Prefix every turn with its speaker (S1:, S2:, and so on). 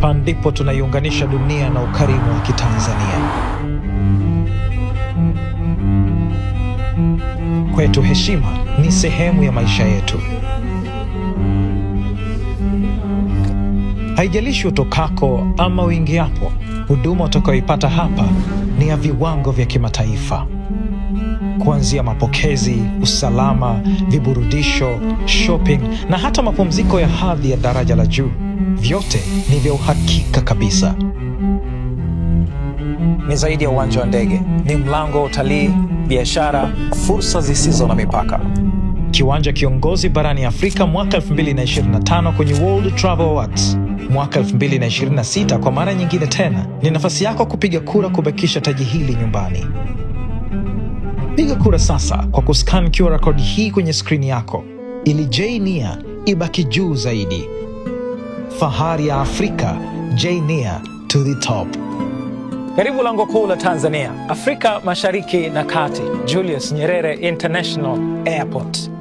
S1: Hapa ndipo tunaiunganisha dunia na ukarimu wa Kitanzania. Kwetu heshima ni sehemu ya maisha yetu. Haijalishi utokako ama uingiapo, huduma utakayoipata hapa ni ya viwango vya kimataifa. Kuanzia mapokezi, usalama, viburudisho, shopping na hata mapumziko ya hadhi ya daraja la juu, vyote ni vya uhakika kabisa. Ni zaidi ya uwanja wa ndege, ni mlango wa utalii, biashara, fursa zisizo na mipaka. Kiwanja kiongozi barani Afrika mwaka 2025 kwenye World Travel Awards. Mwaka 2026 kwa mara nyingine tena, ni nafasi yako kupiga kura kubakisha taji hili nyumbani. Piga kura sasa kwa kuscan QR code hii kwenye skrini yako, ili J-NIA ibaki juu zaidi. Fahari ya Afrika, J-NIA to the top. Karibu lango kuu la Tanzania, Afrika Mashariki na Kati, Julius Nyerere International Airport.